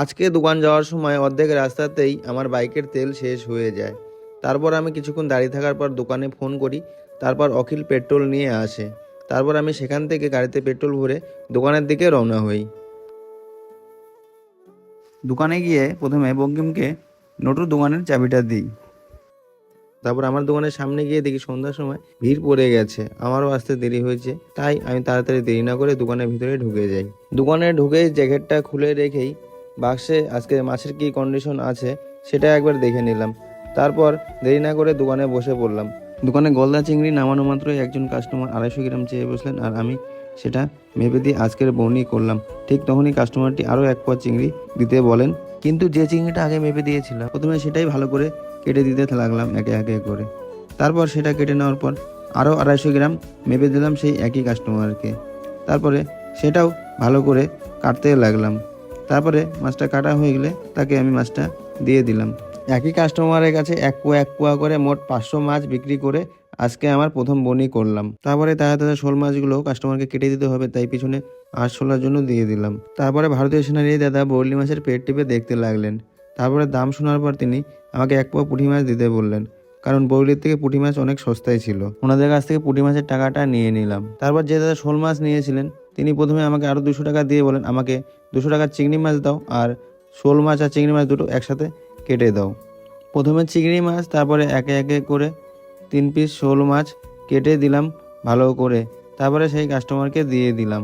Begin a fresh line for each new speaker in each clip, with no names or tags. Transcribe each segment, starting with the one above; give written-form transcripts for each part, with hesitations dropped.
আজকে দোকান যাওয়ার সময় অর্ধেক রাস্তাতেই আমার বাইকের তেল শেষ হয়ে যায়। তারপর আমি কিছুক্ষণ দাঁড়িয়ে থাকার পর দোকানে ফোন করি। তারপর অখিল পেট্রোল নিয়ে আসে। তারপর আমি সেখান থেকে গাড়িতে পেট্রোল ভরে দোকানের দিকে রওনা হই। দোকানে গিয়ে প্রথমে বঙ্কিমকে নটুর দোকানের চাবিটা দিই। তারপর আমার দোকানের সামনে গিয়ে দেখি সন্ধ্যার সময় ভিড় পড়ে গেছে, আমারও আসতে দেরি হয়েছে। তাই আমি তাড়াতাড়ি দেরি না করে দোকানের ভিতরে ঢুকে যাই। দোকানে ঢুকেই জ্যাকেটটা খুলে রেখেই বাক্সে আজকে মাছের কি কন্ডিশন আছে সেটা একবার দেখে নিলাম। তারপর দেরি না করে দোকানে বসে পড়লাম। দোকানে গলদা চিংড়ি নামানো মাত্রই একজন কাস্টমার 250 গ্রাম চেয়ে বসলেন, আর আমি সেটা মেপে দিয়ে আজকের বউনি করলাম। ঠিক তখনই কাস্টমারটি আরও 1 পোয়া চিংড়ি দিতে বলেন, কিন্তু যে চিংড়িটা আগে মেপে দিয়েছিলাম প্রথমে সেটাই ভালো করে কেটে দিতে লাগলাম একে একে করে। তারপর সেটা কেটে নেওয়ার পর আরও 250 গ্রাম মেপে দিলাম সেই একই কাস্টমারকে। তারপরে সেটাও ভালো করে কাটতে লাগলাম। তারপরে মাছটা কাটা হয়ে গেলে তাকে আমি মাছটা দিয়ে দিলাম। একই কাস্টমারের কাছে 1 পোয়া করে মোট 500 মাছ বিক্রি করে আজকে আমার প্রথম বনি করলাম। তারপরে তাজা তাজা শোল মাছগুলো কাস্টমারকে কেটে দিতে হবে, তাই পিছনে আঁশশোলার জন্য দিয়ে দিলাম। তারপরে ভারতীয় সেনার এই দাদা বরলি মাছের পেট টিপে দেখতে লাগলেন। তারপরে দাম শোনার পর তিনি আমাকে 1 পোয়া পুঁটি মাছ দিতে বললেন, কারণ বরলির থেকে পুঁটি মাছ অনেক সস্তায় ছিল। ওনাদের কাছ থেকে পুঁটি মাছের টাকাটা নিয়ে নিলাম। তারপর যে দাদা শোল মাছ নিয়েছিলেন তিনি প্রথমে আমাকে আরও 200 টাকা দিয়ে বলেন, আমাকে 200 টাকার চিংড়ি মাছ দাও আর শোল মাছ আর চিংড়ি মাছ দুটো একসাথে কেটে দাও। প্রথমে চিংড়ি মাছ, তারপরে একে একে করে 3 পিস শোল মাছ কেটে দিলাম ভালো করে। তারপরে সেই কাস্টমারকে দিয়ে দিলাম।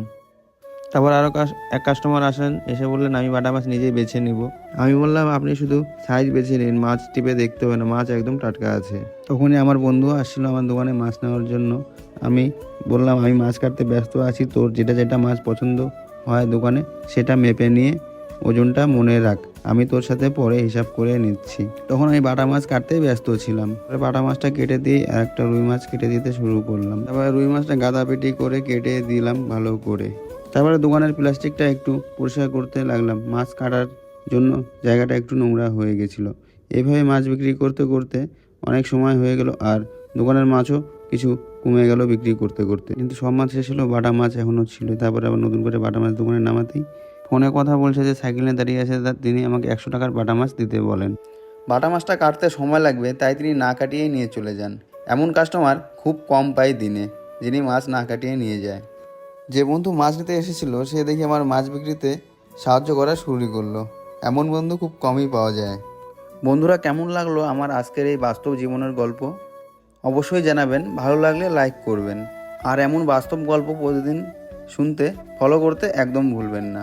তারপর আরও এক কাস্টমার আসেন, এসে বললেন আমি বাটা মাছ নিজেই বেছে নিব। আমি বললাম আপনি শুধু সাইজ বেছে নিন, মাছ টিপে দেখতে হবে না, মাছ একদম টাটকা আছে। তখনই আমার বন্ধু আসছিল আমার দোকানে মাছ নেওয়ার জন্য। আমি বললাম আমি মাছ কাটতে ব্যস্ত আছি, তোর যেটা যেটা মাছ পছন্দ হয় দোকানে সেটা মেপে নিয়ে ওজনটা মনে রাখ, আমি তোর সাথে পরে হিসাব করে নিচ্ছি। তখন আমি বাটা মাছ কাটতে ব্যস্ত ছিলাম। বাটা মাছটা কেটে দিয়ে একটা রুই মাছ কেটে দিতে শুরু করলাম। তারপরে রুই মাছটা গাদাপিটি করে কেটে দিলাম ভালো করে। তারপরে দোকানের প্লাস্টিকটা একটু পরিষ্কার করতে লাগলাম, মাছ কাটার জন্য জায়গাটা একটু নোংরা হয়ে গেছিলো। এইভাবে মাছ বিক্রি করতে করতে অনেক সময় হয়ে গেল, আর দোকানের মাছও কিছু কমে গেল বিক্রি করতে করতে। কিন্তু সব মাছ শেষ হলো, বাটা মাছ এখনও ছিল। তারপরে আবার নতুন করে বাটা মাছ দোকানে নামাতেই ফোনে কথা বলছে যে সাইকেলে দাঁড়িয়ে আছে, তিনি আমাকে 100 টাকার বাটা মাছ দিতে বলেন। বাটা মাছটা কাটতে সময় লাগবে তাই তিনি না কাটিয়ে নিয়ে চলে যান। এমন কাস্টমার খুব কম পাই দিনে, যিনি মাছ না কাটিয়ে নিয়ে যায়। যে বন্ধু মাছ নিতে এসেছিল সে দেখি আমার মাছ বিক্রিতে সাহায্য করা শুরু করলো। এমন বন্ধু খুব কমই পাওয়া যায়। বন্ধুরা, কেমন লাগলো আমার আজকের এই বাস্তব জীবনের গল্প অবশ্যই জানাবেন। ভালো লাগলে লাইক করবেন, আর এমন বাস্তব গল্প প্রতিদিন শুনতে ফলো করতে একদম ভুলবেন না।